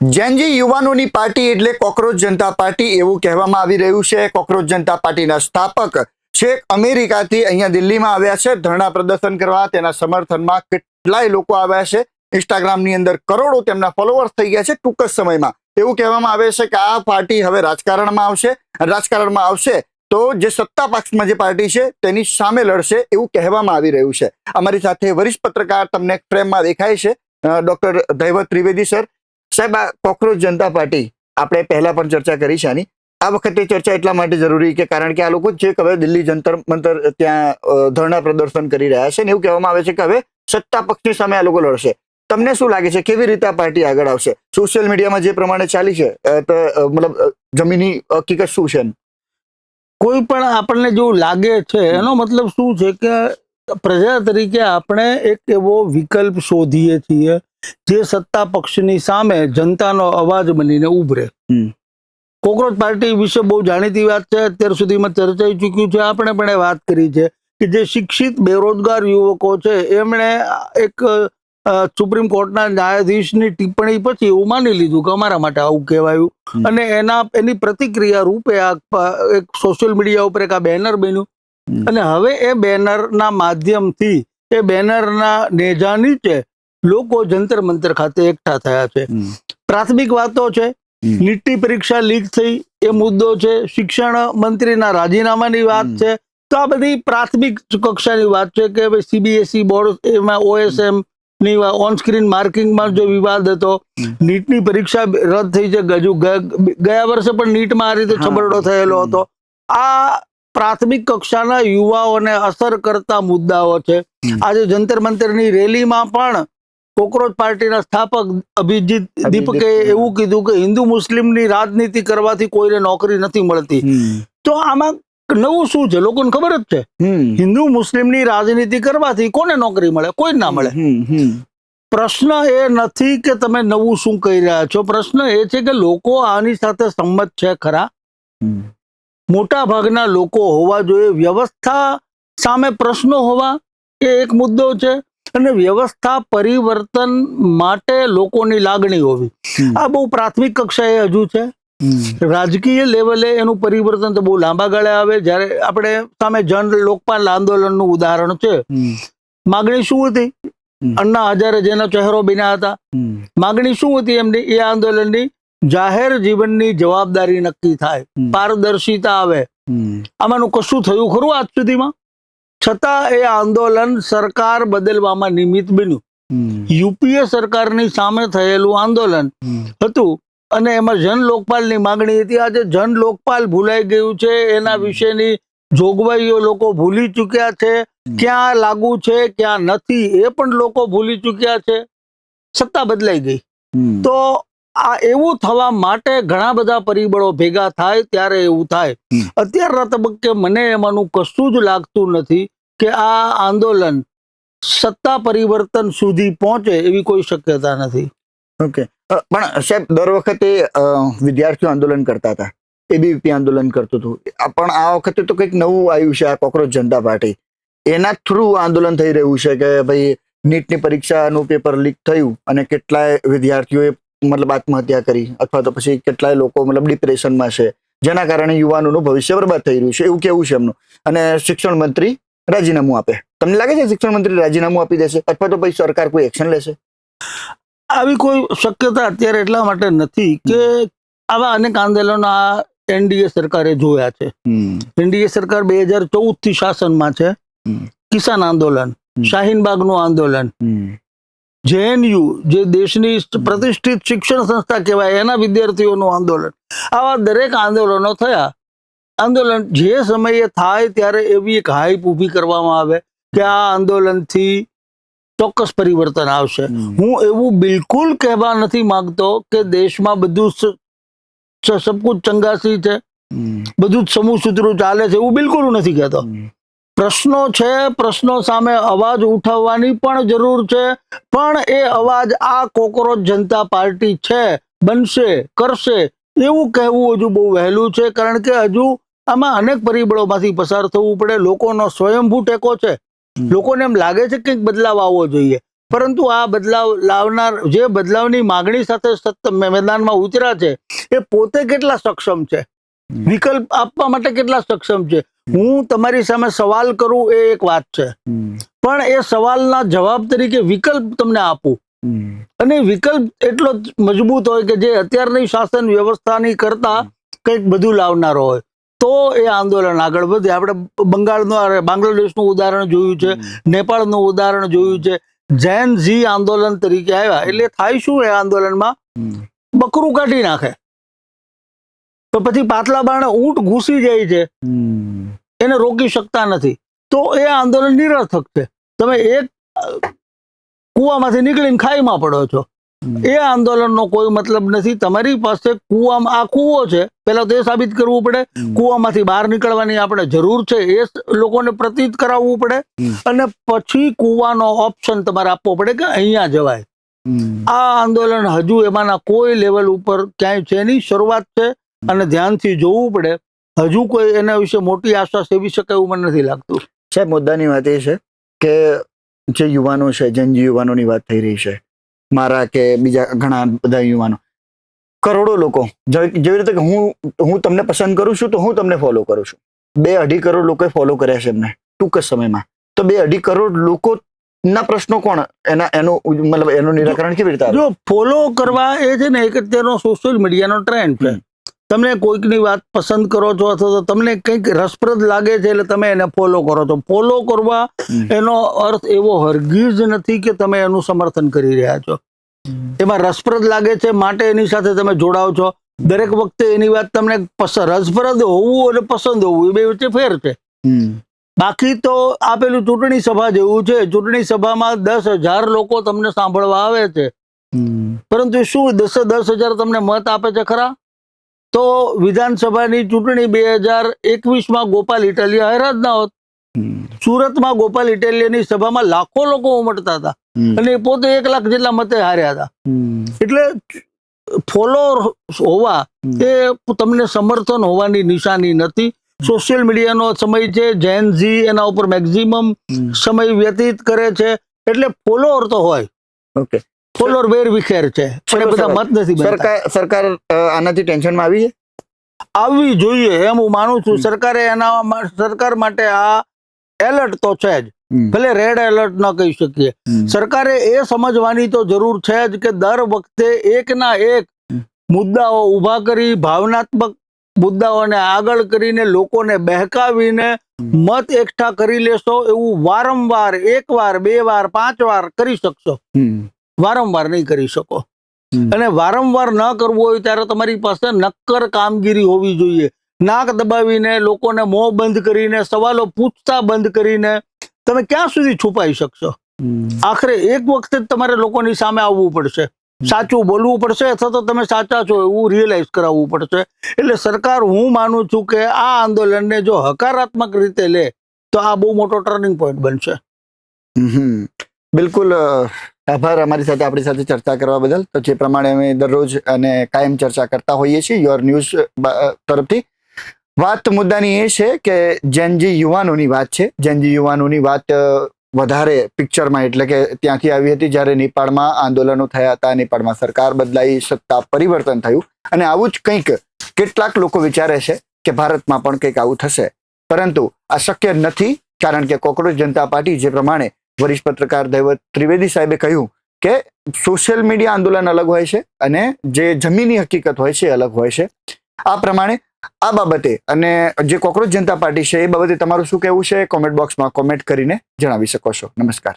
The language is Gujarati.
જેનજી યુવાનોની પાર્ટી એટલે કોકરોચ જનતા પાર્ટી એવું કહેવામાં આવી રહ્યું છે। કોકરોચ જનતા પાર્ટીના સ્થાપક છેક અમેરિકાથી અહીંયા દિલ્હીમાં આવ્યા છે ધરણા પ્રદર્શન કરવા। તેના સમર્થનમાં કેટલાય લોકો આવ્યા છે। ઇન્સ્ટાગ્રામની અંદર કરોડો તેમના ફોલોઅર્સ થઈ ગયા છે ટૂંક જ સમયમાં। એવું કહેવામાં આવે છે કે આ પાર્ટી હવે રાજકારણમાં આવશે તો જે સત્તા પક્ષમાં જે પાર્ટી છે તેની સામે લડશે એવું કહેવામાં આવી રહ્યું છે। અમારી સાથે વરિષ્ઠ પત્રકાર તમને ફ્રેમમાં દેખાય છે ડોક્ટર દૈવત ત્રિવેદી સર। સાહેબ, આ કોકરોચ જનતા પાર્ટી આપણે પહેલા પણ ચર્ચા કરી છે આની। આ વખતે ચર્ચા એટલા માટે જરૂરી કે કારણ કે આ લોકો જે હવે દિલ્હી જંતર મંતર ત્યાં ધરણા પ્રદર્શન કરી રહ્યા છે ને એવું કહેવામાં આવે છે કે હવે સત્તા પક્ષની સામે આ લોકો લડશે। તમને શું લાગે છે કેવી રીતે આ પાર્ટી આગળ આવશે? સોશિયલ મીડિયામાં જે પ્રમાણે ચાલી છે મતલબ જમીની હકીકત શું છે? કોઈ પણ આપણને જેવું લાગે છે એનો મતલબ શું છે કે પ્રજા તરીકે આપણે એક એવો વિકલ્પ શોધીએ છીએ જે સત્તા પક્ષની સામે જનતાનો અવાજ બનીને ઉભરે। કોકરોચ પાર્ટી વિશે બહુ જાણીતી વાત છે, અત્યાર સુધીમાં ચર્ચાઈ ચૂક્યું છે। આપણે પણ એ વાત કરી છે કે જે શિક્ષિત બેરોજગાર યુવકો છે એમણે એક સુપ્રીમ કોર્ટના ન્યાયાધીશની ટિપ્પણી પછી એવું માની લીધું કે અમારા માટે આવું કહેવાયું અને એની પ્રતિક્રિયા રૂપે એક સોશિયલ મીડિયા ઉપર એક આ બેનર બન્યું અને હવે એ બેનરના માધ્યમથી એ બેનરના નેજા નીચે લોકો જંતર મંતર ખાતે એકઠા થયા છે। પ્રાથમિક વાતો છે, નીટની પરીક્ષા લીક થઈ એ મુદ્દો છે, શિક્ષણ મંત્રીના રાજીનામાની વાત છે। તો આ બધી પ્રાથમિક કક્ષાની વાત છે કે ભાઈ સીબીએસઈ બોર્ડ એમાં OSM ની ઓન સ્ક્રીન માર્કિંગમાં જો વિવાદ હતો, નીટની પરીક્ષા રદ થઈ છે, ગયા વર્ષે પણ નીટમાં આ રીતે છબરડો થયેલો હતો। આ પ્રાથમિક કક્ષાના યુવાઓને અસર કરતા મુદ્દાઓ છે। આજે જંતર મંતરની રેલીમાં પણ કોકરોચ પાર્ટીના સ્થાપક અભિજીત દીપકે એવું કીધું કે હિન્દુ મુસ્લિમની રાજનીતિ કરવાથી કોઈને નોકરી નથી મળતી। તો આમાં નવું શું છે? લોકોને ખબર જ છે હિન્દુ મુસ્લિમની રાજનીતિ કરવાથી કોને નોકરી મળે? કોઈ ના મળે। પ્રશ્ન એ નથી કે તમે નવું શું કહી રહ્યા છો, પ્રશ્ન એ છે કે લોકો આની સાથે સંમત છે ખરા? મોટા ભાગના લોકો હોવા જોઈએ, વ્યવસ્થા સામે પ્રશ્નો હોવા એ એક મુદ્દો છે અને વ્યવસ્થા પરિવર્તન માટે લોકોની લાગણી હોવી આ બહુ પ્રાથમિક કક્ષાએ હજુ છે। રાજકીય લેવલે એનું પરિવર્તન તો બહુ લાંબા ગાળે આવે। જ્યારે આપણે સામે જન લોકપાલ આંદોલનનું ઉદાહરણ છે, માગણી શું હતી? અન્ના હજારે જેનો ચહેરો બન્યા હતા, માગણી શું હતી એમની? એ આંદોલનની જાહેર જીવનની જવાબદારી નક્કી થાય, પારદર્શિતા આવે। આમાંનું કશું થયું ખરું આજ સુધીમાં? છતાં એ આંદોલન સરકાર બદલવામાં નિમિત્ત બન્યું। યુપીએ સરકારની સામે થયેલું આંદોલન હતું અને એમાં જન લોકપાલની માગણી હતી। આજે જન લોકપાલ ભૂલાઈ ગયું છે, એના વિશેની જોગવાઈઓ લોકો ભૂલી ચૂક્યા છે, ક્યાં લાગુ છે ક્યાં નથી એ પણ લોકો ભૂલી ચૂક્યા છે। સત્તા બદલાઈ ગઈ તો આ એવું થવા માટે ઘણા બધા પરિબળો ભેગા થાય ત્યારે એવું થાય। અત્યારના તબક્કે મને એમાંનું કશું જ લાગતું નથી કે આ આંદોલન સત્તા પરિવર્તન સુધી પહોંચે એવી કોઈ શક્યતા નથી। ઓકે, પણ સાહેબ દર વખતે વિદ્યાર્થીઓ આંદોલન કરતા હતા, એબીવીપી આંદોલન કરતું હતું, પણ આ વખતે તો કંઈક નવું આવ્યું છે, આ કોકરોચ જનતા પાર્ટી એના થ્રુ આંદોલન થઈ રહ્યું છે કે ભાઈ નીટની પરીક્ષાનું પેપર લીક થયું અને કેટલાય વિદ્યાર્થીઓએ મતલબ આત્મહત્યા કરી અથવા તો પછી કેટલાય લોકો મતલબ ડિપ્રેશનમાં છે, જેના કારણે યુવાનોનું ભવિષ્ય બરબાદ થઈ રહ્યું છે એવું કેવું છે એમનું। અને શિક્ષણ મંત્રી રાજીનામું આપે, તમને લાગે છે શિક્ષણ મંત્રી રાજીનામું આપી દેશે અથવા તો પછી સરકાર કોઈ એક્શન લેશે? આવી કોઈ શક્યતા અત્યારે એટલા માટે નથી કે આવા અનેક આંદોલનો આ એનડીએ સરકારે જોયા છે। એનડીએ સરકાર 2014 થી શાસનમાં છે। કિસાન આંદોલન, શાહીનબાગનું આંદોલન, જેએનયુ જે દેશની પ્રતિષ્ઠિત શિક્ષણ સંસ્થા કહેવાય એના વિદ્યાર્થીઓનું આંદોલન, આવા દરેક આંદોલનો થયા। આંદોલન જે સમયે થાય ત્યારે એવી એક હાઈપ ઊભી કરવામાં આવે કે આ આંદોલનથી ચોક્કસ પરિવર્તન આવશે। હું એવું બિલકુલ કહેવા નથી માંગતો કે દેશમાં બધું સબકુછ ચંગાસી છે, બધું જ સમૂહ સૂત્રું ચાલે છે, એવું બિલકુલ નથી કહેતો। પ્રશ્નો છે, પ્રશ્નો સામે અવાજ ઉઠાવવાની પણ જરૂર છે, પણ એ અવાજ આ કોકરોચ જનતા પાર્ટી છે, બનશે, કરશે એવું કહેવું હજુ બહુ વહેલું છે, કારણ કે હજુ આમાં અનેક પરિબળોમાંથી પસાર થવું પડે। લોકોનો સ્વયંભૂ ટેકો છે, લોકોને એમ લાગે છે કે કંઈક બદલાવ આવવો જોઈએ। પરંતુ આ બદલાવ લાવનાર જે બદલાવની માગણી સાથે મેદાનમાં ઉતર્યા છે એ પોતે કેટલા સક્ષમ છે, વિકલ્પ આપવા માટે કેટલા સક્ષમ છે. હું તમારી સામે સવાલ કરું એ એક વાત છે, પણ એ સવાલના જવાબ તરીકે વિકલ્પ તમને આપું, અને વિકલ્પ એટલો જ મજબૂત હોય કે જે અત્યારની શાસન વ્યવસ્થાની કરતા કંઈક બધું લાવનારો હોય, તો એ આંદોલન આગળ વધે. આપણે બાંગ્લાદેશનું ઉદાહરણ જોયું છે, નેપાળનું ઉદાહરણ જોયું છે. જૈન ઝી આંદોલન તરીકે આવ્યા એટલે થાય શું, એ આંદોલનમાં બકરું કાઢી નાખે તો પછી પાતળા બારણે ઊંટ ઘૂસી જાય છે, એને રોકી શકતા નથી, તો એ આંદોલન નિરર્થક છે. તમે એક કૂવામાંથી નીકળીને ખાઈમાં પડો છો, એ આંદોલનનો કોઈ મતલબ નથી. તમારી પાસે કૂવામાં આ કૂવો છે, પહેલા તો એ સાબિત કરવું પડે. કૂવામાંથી બહાર નીકળવાની આપણે જરૂર છે એ લોકોને પ્રતીત કરાવવું પડે, અને પછી કૂવાનો ઓપ્શન તમારે આપવો પડે કે અહીંયા જવાય. આ આંદોલન હજુ એમાંના કોઈ લેવલ ઉપર ક્યાંય છે નહીં, શરૂઆત છે અને ધ્યાનથી જોવું પડે. હજુ કોઈ એના વિશે મોટી આશા સેવી શકે એવું મને નથી લાગતું. સાહેબ, મુદ્દાની વાત એ છે કે જે યુવાનો છે, જનજી યુવાનોની વાત થઈ રહી છે, મારા કે બીજા ઘણા બધા યુવાનો, કરોડો લોકો, જેવી રીતે કે હું તમને પસંદ કરું છું તો હું તમને ફોલો કરું છું. 2-2.5 કરોડ લોકોએ ફોલો કર્યા છે એમને ટૂંક જ સમયમાં. તો 2-2.5 કરોડ લોકો ના પ્રશ્નો કોણ એનું નિરાકરણ કેવી રીતે? જો ફોલો કરવા એ છે ને, એક અત્યારનો સોશિયલ મીડિયાનો ટ્રેન્ડ છે. તમે કોઈકની વાત પસંદ કરો છો અથવા તો તમને કંઈક રસપ્રદ લાગે છે એટલે તમે એને ફોલો કરો છો. ફોલો કરવા એનો અર્થ એવો હરગીજ નથી કે તમે એનું સમર્થન કરી રહ્યા છો. એમાં રસપ્રદ લાગે છે માટે એની સાથે તમે જોડાવ છો. દરેક વખતે એની વાત તમને રસપ્રદ હોવું અને પસંદ હોવું એ બે વચ્ચે ફેર છે. બાકી તો આ પેલું ચૂંટણી સભા જેવું છે. ચૂંટણી સભામાં 10,000 લોકો તમને સાંભળવા આવે છે, પરંતુ શું 10,000 તમને મત આપે છે ખરા? તો વિધાનસભાની ચૂંટણી 2021માં ગોપાલ ઇટાલિયા હાર્યા જ ના હોત. સુરતમાં ગોપાલ ઇટાલિયાની સભામાં લાખો લોકો ઉમટતા હતા અને એ પોતે 1 લાખ જેટલા મતે હાર્યા હતા. એટલે ફોલો હોવા એ તમને સમર્થન હોવાની નિશાની નથી. સોશિયલ મીડિયાનો સમય છે, જેન ઝી એના ઉપર મેક્સિમમ સમય વ્યતીત કરે છે, એટલે ફોલોઅર તો હોય. ઓકે, ફોલોઅર વેર વિખેર છે, પણ એ બધા મત નથી બનતા. સરકાર આનાથી ટેન્શનમાં આવવી જોઈએ એમ હું માનું છું. સરકાર માટે આ એલર્ટ તો છે જ, ભલે રેડ એલર્ટ ન કહી શકીએ. સરકારે એ સમજવાની તો જરૂર છે જ કે દર વખતે એકના એક મુદ્દાઓ ઊભા કરી, ભાવનાત્મક મુદ્દાઓને આગળ કરીને, લોકોને બહેકાવીને મત એકઠા કરી લેશો એવું વારંવાર 1 વાર 2 વાર 5 વાર કરી શકશો, વારંવાર નહીં કરી શકો. અને વારંવાર ન કરવું હોય ત્યારે તમારી પાસે નક્કર કામગીરી હોવી જોઈએ. નાક દબાવીને, લોકોને મોં બંધ કરીને, સવાલો પૂછતા બંધ કરીને તમે ક્યાં સુધી છુપાઈ શકશો? આખરે એક વખતે જ તમારે લોકોની સામે આવવું પડશે, સાચું બોલવું પડશે, અથવા તો તમે સાચા છો એવું રિયલાઇઝ કરાવવું પડશે. એટલે સરકાર, હું માનું છું કે આ આંદોલનને જો હકારાત્મક રીતે લે તો આ બહુ મોટો ટર્નિંગ પોઈન્ટ બનશે. બિલકુલ. આભાર આપણી સાથે ચર્ચા કરવા બદલ. તો જે પ્રમાણે અમે દરરોજ અને કાયમ ચર્ચા કરતા હોઈએ છીએ યોર ન્યૂઝ તરફથી, વાત મુદ્દાની એ છે કે જેનજી યુવાનોની વાત છે. જેનજી યુવાનોની વાત વધારે પિક્ચરમાં, એટલે કે ત્યાંથી આવી હતી જ્યારે નેપાળમાં આંદોલનો થયા હતા, નેપાળમાં સરકાર બદલાઈ, સત્તા પરિવર્તન થયું, અને આવું જ કંઈક કેટલાક લોકો વિચારે છે કે ભારતમાં પણ કંઈક આવું થશે. પરંતુ આ શક્ય નથી, કારણ કે કોકરોચ જનતા પાર્ટી, જે પ્રમાણે વરિષ્ઠ પત્રકાર દૈવત ત્રિવેદી સાહેબે કહ્યું કે સોશિયલ મીડિયા આંદોલન અલગ હોય છે અને જે જમીની હકીકત હોય છે એ અલગ હોય છે. આ પ્રમાણે આ બાબતે અને જે કોકરોચ જનતા પાર્ટી છે એ બાબતે તમારું શું કહેવું છે, કોમેન્ટ બોક્સમાં કોમેન્ટ કરીને જણાવી શકો છો. નમસ્કાર.